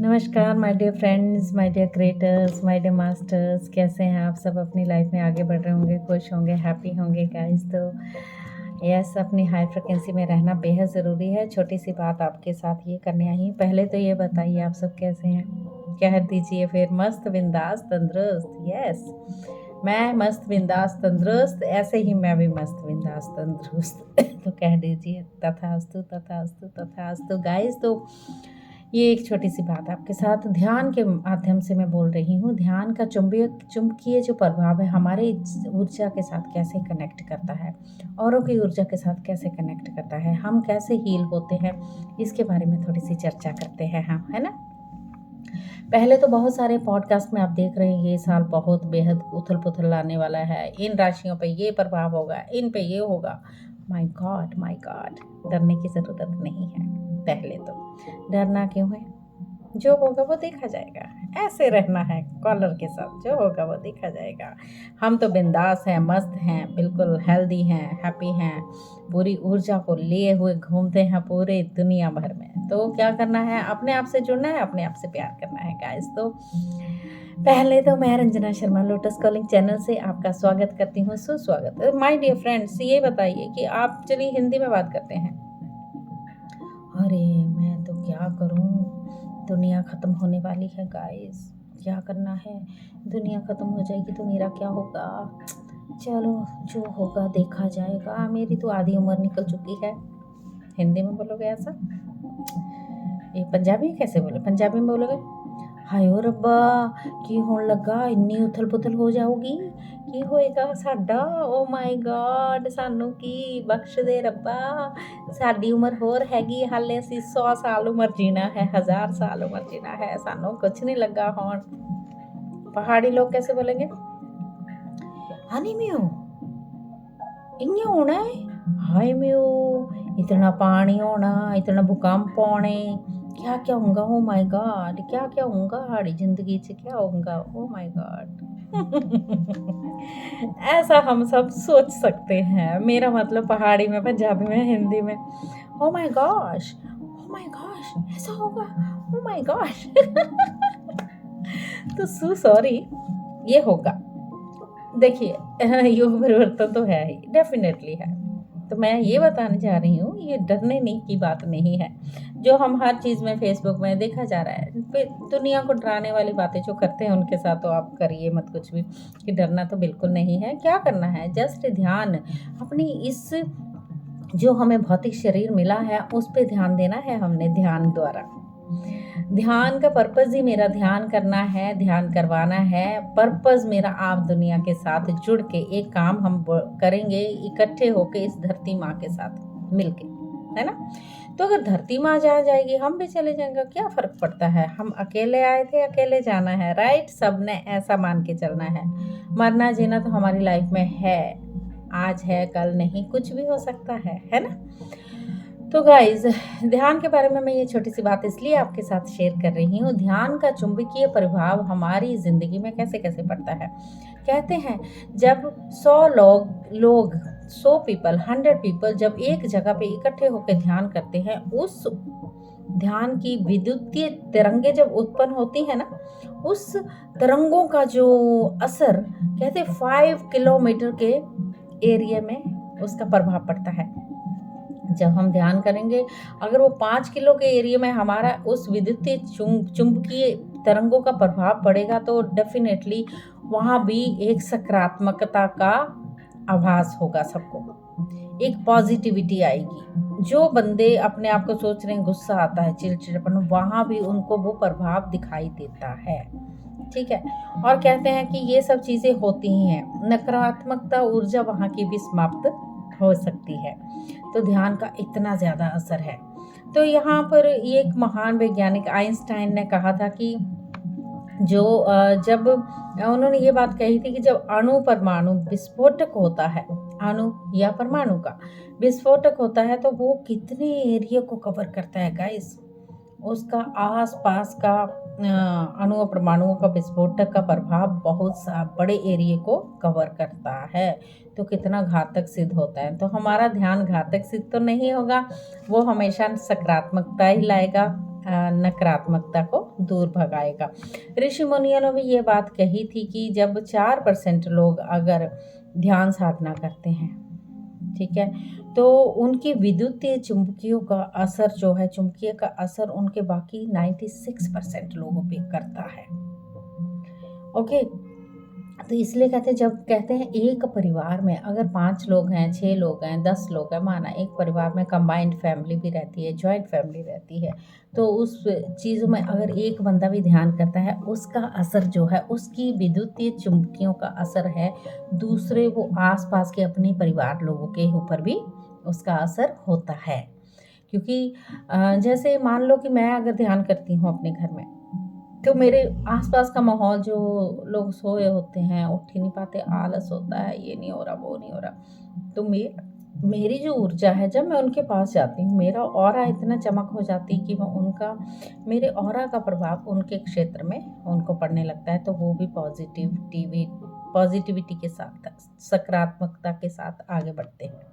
नमस्कार my dear friends, my dear creators, my dear masters. कैसे हैं आप सब? अपनी लाइफ में आगे बढ़ रहे होंगे, खुश होंगे, हैप्पी होंगे गाइस। तो यस, अपनी हाई फ्रिक्वेंसी में रहना बेहद ज़रूरी है। छोटी सी बात आपके साथ ये करने आई। पहले तो ये बताइए आप सब कैसे हैं? कह दीजिए फिर। मस्त बिंदास तंदुरुस्त। यस, मैं मस्त बिंदास तंदुरुस्त, ऐसे ही मैं भी मस्त बिंदास तंदुरुस्त। तो कह दीजिए तथास्तु तथास्तु तथास्तु गाइस। तो ये एक छोटी सी बात आपके साथ ध्यान के माध्यम से मैं बोल रही हूँ। ध्यान का चुंबकीय जो प्रभाव है हमारे ऊर्जा के साथ कैसे कनेक्ट करता है, औरों की ऊर्जा के साथ कैसे कनेक्ट करता है, हम कैसे हील होते हैं, इसके बारे में थोड़ी सी चर्चा करते हैं हम, है ना। पहले तो बहुत सारे पॉडकास्ट में आप देख रहे हैं, ये साल बहुत बेहद उथल पुथल लाने वाला है। इन राशियों पे ये प्रभाव होगा, इन पे ये होगा। माय गॉड, डरने की ज़रूरत नहीं है। पहले तो डरना क्यों है? जो होगा वो देखा जाएगा। ऐसे रहना है कॉलर के साथ, जो होगा वो देखा जाएगा। हम तो बिंदास हैं, मस्त हैं, बिल्कुल हेल्दी हैं, हैप्पी हैं, पूरी ऊर्जा को लिए हुए घूमते हैं पूरे दुनिया भर में। तो क्या करना है? अपने आप से जुड़ना है, अपने आप से प्यार करना है गाइस। तो पहले तो मैं Ranjana Sharma lotus calling channel से आपका स्वागत करती हूँ, सुस्वागत। माय डियर फ्रेंड्स, ये बताइए कि आप, चलिए हिंदी में बात करते हैं। अरे मैं तो क्या करूँ, दुनिया ख़त्म होने वाली है गाइस। क्या करना है? दुनिया ख़त्म हो जाएगी तो मेरा क्या होगा? चलो, जो होगा देखा जाएगा। मेरी तो आधी उम्र निकल चुकी है। हिंदी में बोलोगे ऐसा? ये पंजाबी कैसे बोले? पंजाबी में बोलोगे हाय ओ रब्बा की होने लगा, इन्नी उथल पुथल हो जाओगी, की होएगा साडा? ओ माय गॉड, सानू की बख्श दे रब्बा। साडी उम्र होर हैगी, हाले असीं 100 साल उम्र जीना है, 1000 साल उम्र जीना है, सानू कुछ नहीं लगा होण। पहाड़ी लोग कैसे बोलेंगे? हनी म्यो इयां होना है, हाय म्यो इतना पानी होना, इतना भूकंप होने, क्या क्या होगा? ओ माय गॉड, क्या क्या होगा हमारी जिंदगी च, क्या होगा? Oh my God. ऐसा हम सब सोच सकते हैं। मेरा मतलब पहाड़ी में, पंजाबी में, हिंदी में। Oh my gosh, oh my gosh, ऐसा होगा? Oh my gosh. तो सॉरी, ये होगा। देखिए, युग परिवर्तन तो है ही, डेफिनेटली है। तो मैं ये बताने जा रही हूँ, ये डरने नहीं की बात नहीं है। जो हम हर चीज़ में फेसबुक में देखा जा रहा है, दुनिया को डराने वाली बातें जो करते हैं उनके साथ तो आप करिए मत कुछ भी, कि डरना तो बिल्कुल नहीं है। क्या करना है? जस्ट ध्यान अपनी इस, जो हमें भौतिक शरीर मिला है उस पे ध्यान देना है हमने, ध्यान द्वारा। ध्यान का पर्पज़ ही मेरा ध्यान करना है, ध्यान करवाना है। पर्पज़ मेरा आप दुनिया के साथ जुड़ के एक काम हम करेंगे इकट्ठे होके इस धरती माँ के साथ मिलके, है ना। तो अगर धरती माँ जा जाएगी, हम भी चले जाएंगे, क्या फ़र्क पड़ता है? हम अकेले आए थे, अकेले जाना है, राइट। सब ने ऐसा मान के चलना है। मरना जीना तो हमारी लाइफ में है, आज है कल नहीं, कुछ भी हो सकता है ना। तो गाइज, ध्यान के बारे में मैं ये छोटी सी बात इसलिए आपके साथ शेयर कर रही हूँ। ध्यान का चुंबकीय प्रभाव हमारी ज़िंदगी में कैसे कैसे पड़ता है। कहते हैं जब 100 लोग 100 पीपल, 100 पीपल जब एक जगह पे इकट्ठे होकर ध्यान करते हैं, उस ध्यान की विद्युतीय तरंगे जब उत्पन्न होती है ना, उस तरंगों का जो असर, कहते 5 किलोमीटर के एरिया में उसका प्रभाव पड़ता है। जब हम ध्यान करेंगे, अगर वो 5 किलो के एरिया में हमारा उस विद्युतीय चुंबकीय तरंगों का प्रभाव पड़ेगा, तो डेफिनेटली वहाँ भी एक सकारात्मकता का आभास होगा सबको, एक पॉजिटिविटी आएगी। जो बंदे अपने आप को सोच रहे हैं, गुस्सा आता है, चिड़चिड़ापन, वहाँ भी उनको वो प्रभाव दिखाई देता है, ठीक है। और कहते हैं कि ये सब चीज़ें होती ही हैं, नकारात्मकता ऊर्जा वहाँ की भी समाप्त हो सकती है। तो ध्यान का इतना ज़्यादा असर है। तो यहाँ पर ये एक महान वैज्ञानिक आइंस्टाइन ने कहा था कि जब उन्होंने ये बात कही थी कि जब अणु परमाणु विस्फोटक होता है, अणु या परमाणु का विस्फोटक होता है, तो वो कितने एरिया को कवर करता है गाइस। उसका आस पास का अणु और परमाणुओं का विस्फोटक का प्रभाव बहुत बड़े एरिया को कवर करता है। तो कितना घातक सिद्ध होता है। तो हमारा ध्यान घातक सिद्ध तो नहीं होगा, वो हमेशा सकारात्मकता ही लाएगा, नकारात्मकता को दूर भगाएगा। ऋषि मुनियों ने भी ये बात कही थी कि जब 4% लोग अगर ध्यान साधना करते हैं, ठीक है, तो उनकी विद्युतीय चुंबकीयों का असर जो है, चुंबकीय का असर उनके बाकी 96% लोगों पे करता है। ओके, तो इसलिए कहते हैं, जब कहते हैं एक परिवार में अगर 5 लोग हैं, 6 लोग हैं, 10 लोग हैं, माना एक परिवार में कंबाइंड फैमिली भी रहती है, जॉइंट फैमिली रहती है, तो उस चीज़ों में अगर एक बंदा भी ध्यान करता है, उसका असर जो है, उसकी विद्युतीय चुंबकियों का असर है दूसरे वो आसपास के अपने परिवार लोगों के ऊपर भी उसका असर होता है। क्योंकि जैसे मान लो कि मैं अगर ध्यान करती हूँ अपने घर में, तो मेरे आसपास का माहौल, जो लोग सोए होते हैं, उठ ही नहीं पाते, आलस होता है, ये नहीं हो रहा, वो नहीं हो रहा, तो मेरी जो ऊर्जा है, जब मैं उनके पास जाती हूँ, मेरा ऑरा इतना चमक हो जाती है कि मैं उनका, मेरे ऑरा का प्रभाव उनके क्षेत्र में उनको पड़ने लगता है, तो वो भी पॉजिटिविटी के साथ, सकारात्मकता के साथ आगे बढ़ते हैं।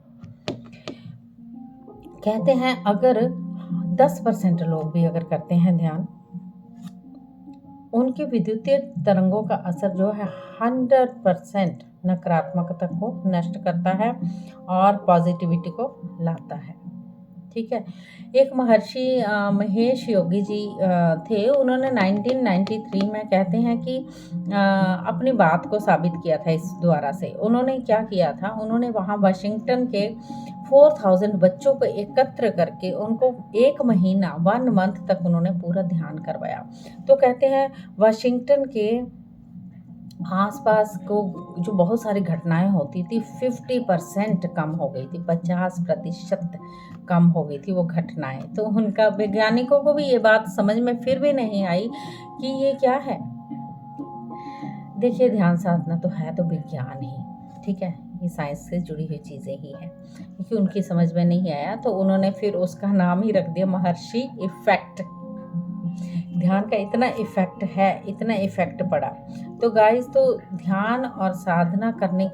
कहते हैं अगर 10% लोग भी अगर करते हैं ध्यान, उनके विद्युतीय तरंगों का असर जो है 100% नकारात्मकता को नष्ट करता है और पॉजिटिविटी को लाता है। ठीक है, एक महर्षि महेश योगी जी थे, उन्होंने 1993 में कहते हैं कि अपनी बात को साबित किया था इस द्वारा से। उन्होंने क्या किया था, उन्होंने वहाँ वाशिंगटन के 4000 बच्चों को एकत्र करके उनको 1 महीना 1 मंथ तक उन्होंने पूरा ध्यान करवाया। तो कहते हैं वाशिंगटन के आसपास को जो बहुत सारी घटनाएं होती थी 50% कम हो गई थी, 50% कम हो गई थी वो घटनाएं। तो उनका, वैज्ञानिकों को भी ये बात समझ में फिर भी नहीं आई कि ये क्या है। देखिए, ध्यान साधना तो है तो विज्ञान ही, ठीक है, ये साइंस से जुड़ी हुई चीज़ें ही हैं, क्योंकि उनकी समझ में नहीं आया तो उन्होंने फिर उसका नाम ही रख दिया महर्षि इफेक्ट। ध्यान का इतना इफेक्ट है, इतना इफेक्ट पड़ा। तो गाइस, तो ध्यान और साधना करने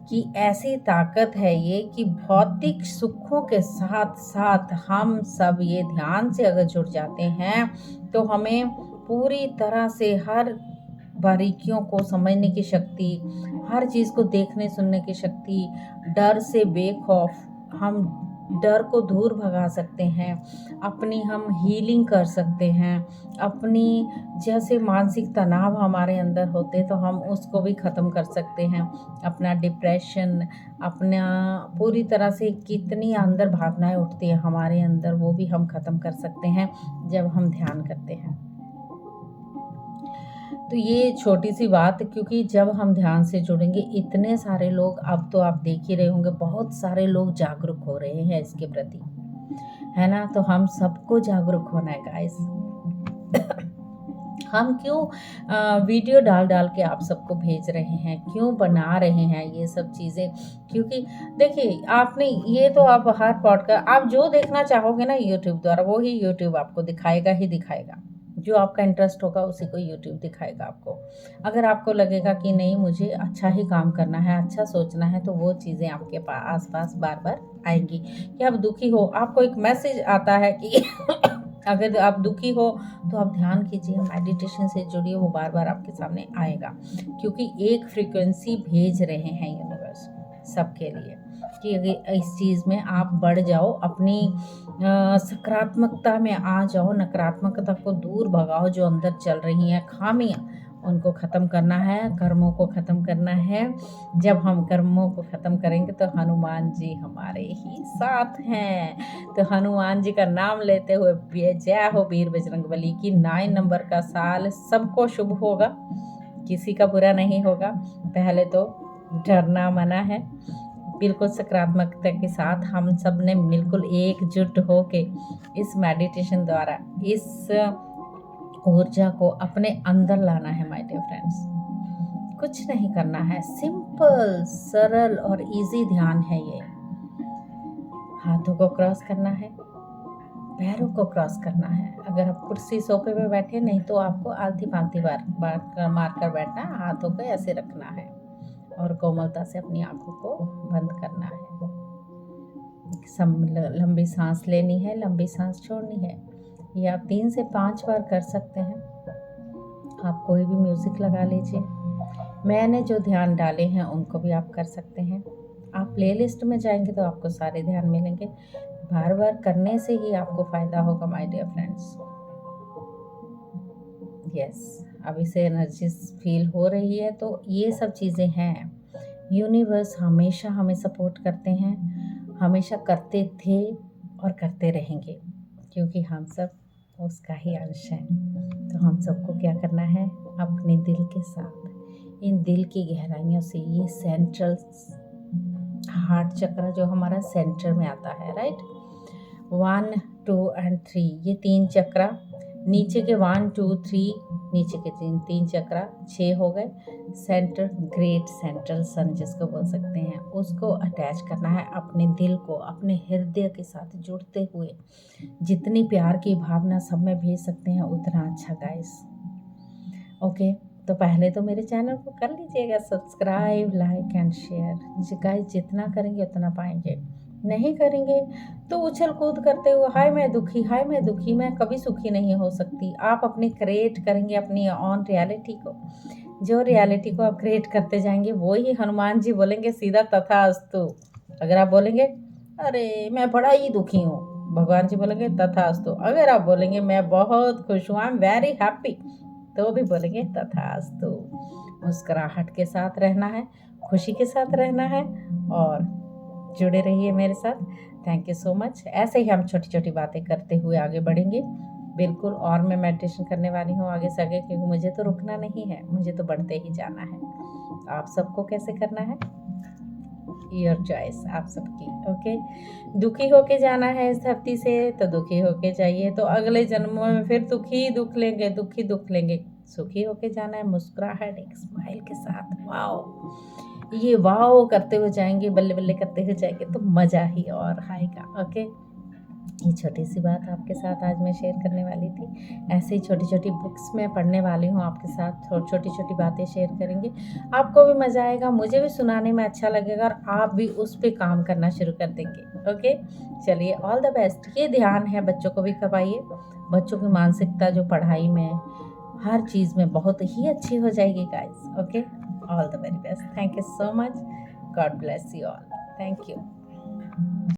की ऐसी ताकत है ये कि भौतिक सुखों के साथ साथ हम सब ये ध्यान से अगर जुड़ जाते हैं तो हमें पूरी तरह से हर बारीकियों को समझने की शक्ति, हर चीज़ को देखने सुनने की शक्ति, डर से बेखौफ हम डर को दूर भगा सकते हैं, अपनी हम हीलिंग कर सकते हैं, अपनी जैसे मानसिक तनाव हमारे अंदर होते तो हम उसको भी ख़त्म कर सकते हैं, अपना डिप्रेशन, अपना पूरी तरह से कितनी अंदर भावनाएं उठती है हमारे अंदर, वो भी हम ख़त्म कर सकते हैं जब हम ध्यान करते हैं। तो ये छोटी सी बात, क्योंकि जब हम ध्यान से जुड़ेंगे, इतने सारे लोग, अब तो आप देख ही रहे होंगे, बहुत सारे लोग जागरूक हो रहे हैं इसके प्रति, है ना। तो हम सबको जागरूक होना है गाइस। हम क्यों वीडियो डाल डाल के आप सबको भेज रहे हैं, क्यों बना रहे हैं ये सब चीज़ें, क्योंकि देखिए, आपने ये तो आप हर पॉडकास्ट, आप जो देखना चाहोगे ना यूट्यूब द्वारा, वो ही यूट्यूब आपको दिखाएगा ही दिखाएगा। जो आपका इंटरेस्ट होगा उसी को यूट्यूब दिखाएगा आपको। अगर आपको लगेगा कि नहीं, मुझे अच्छा ही काम करना है, अच्छा सोचना है, तो वो चीज़ें आपके आस पास बार बार आएंगी। कि आप दुखी हो, आपको एक मैसेज आता है कि अगर आप दुखी हो तो आप ध्यान कीजिए, मेडिटेशन से जुड़िए, वो बार बार आपके सामने आएगा, क्योंकि एक फ्रीक्वेंसी भेज रहे हैं यूनिवर्स सबके लिए कि अगर इस चीज़ में आप बढ़ जाओ, अपनी सकारात्मकता में आ जाओ, नकारात्मकता को दूर भगाओ, जो अंदर चल रही हैं खामियां उनको ख़त्म करना है, कर्मों को ख़त्म करना है। जब हम कर्मों को ख़त्म करेंगे तो हनुमान जी हमारे ही साथ हैं। तो हनुमान जी का नाम लेते हुए जय हो वीर बजरंगबली की। 9 नंबर का साल सबको शुभ होगा, किसी का बुरा नहीं होगा। पहले तो डरना मना है, बिल्कुल सकारात्मकता के साथ हम सब ने बिल्कुल एकजुट होके इस मेडिटेशन द्वारा इस ऊर्जा को अपने अंदर लाना है माय डियर फ्रेंड्स। कुछ नहीं करना है, सिंपल, सरल और इजी ध्यान है ये। हाथों को क्रॉस करना है, पैरों को क्रॉस करना है। अगर आप कुर्सी सोफे पे बैठे, नहीं तो आपको आलती पालती बार मार कर बैठना, हाथों को ऐसे रखना है और कोमलता से अपनी आंखों को बंद करना है। लंबी सांस लेनी है, लंबी सांस छोड़नी है। ये आप 3 से 5 बार कर सकते हैं। आप कोई भी म्यूज़िक लगा लीजिए। मैंने जो ध्यान डाले हैं उनको भी आप कर सकते हैं। आप प्लेलिस्ट में जाएंगे तो आपको सारे ध्यान मिलेंगे। बार बार करने से ही आपको फ़ायदा होगा माय डियर फ्रेंड्स। यस, अभी से एनर्जी फील हो रही है, तो ये सब चीज़ें हैं। यूनिवर्स हमेशा हमें सपोर्ट करते हैं, हमेशा करते थे और करते रहेंगे, क्योंकि हम सब उसका ही अंश हैं। तो हम सबको क्या करना है, अपने दिल के साथ, इन दिल की गहराइयों से, ये सेंट्रल हार्ट चक्र जो हमारा सेंटर में आता है, राइट, 1, 2 एंड 3, ये 3 चक्रा, नीचे के 1, 2, 3, नीचे के 3 चक्रा, 6 हो गए। सेंटर, ग्रेट सेंट्रल सन जिसको बोल सकते हैं, उसको अटैच करना है अपने दिल को, अपने हृदय के साथ जुड़ते हुए। जितनी प्यार की भावना सब में भेज सकते हैं उतना अच्छा गाइस। ओके, तो पहले तो मेरे चैनल को कर लीजिएगा subscribe, like and share. Guys जितना करेंगे उतना पाएंगे, नहीं करेंगे तो उछल कूद करते हुए हाय मैं दुखी, हाय मैं दुखी, मैं कभी सुखी नहीं हो सकती। आप अपने क्रिएट करेंगे अपनी ऑन रियलिटी को, जो रियलिटी को आप क्रिएट करते जाएंगे वो ही हनुमान जी बोलेंगे सीधा तथास्तु। अगर आप बोलेंगे अरे मैं बड़ा ही दुखी हूँ, भगवान जी बोलेंगे तथास्तु। अगर आप बोलेंगे मैं बहुत खुश हूँ, आई एम वेरी हैप्पी, तो भी बोलेंगे तथास्तु। मुस्कुराहट के साथ रहना है, खुशी के साथ रहना है, और जुड़े रहिए मेरे साथ। Thank you so much. ऐसे ही हम छोटी छोटी बातें करते हुए आगे बढ़ेंगे बिल्कुल। और मैं मेडिटेशन करने वाली हूँ आगे से आगे, क्योंकि मुझे तो रुकना नहीं है, मुझे तो बढ़ते ही जाना है। आप सबको कैसे करना है, योर चॉइस, आप सबकी। ओके, दुखी होके जाना है इस धरती से तो दुखी होके जाइए, तो अगले जन्मों में फिर दुख लेंगे, दुख लेंगे। सुखी होके जाना है, मुस्कुराहट, एक स्माइल के साथ। वाओ, ये वाओ करते हुए जाएंगे, बल्ले बल्ले करते हुए जाएंगे तो मज़ा ही और आएगा। ओके, ये छोटी सी बात आपके साथ आज मैं शेयर करने वाली थी। ऐसे ही छोटी छोटी बुक्स में पढ़ने वाली हूँ आपके साथ, छोटी छोटी बातें शेयर करेंगे, आपको भी मज़ा आएगा, मुझे भी सुनाने में अच्छा लगेगा, और आप भी उस पर काम करना शुरू कर देंगे। ओके, चलिए, ऑल द बेस्ट। ये ध्यान है, बच्चों को भी करवाइए। बच्चों की मानसिकता जो पढ़ाई में, हर चीज़ में बहुत ही अच्छी हो जाएगी guys. Okay, all the very best. Thank you so much. God bless you all. Thank you.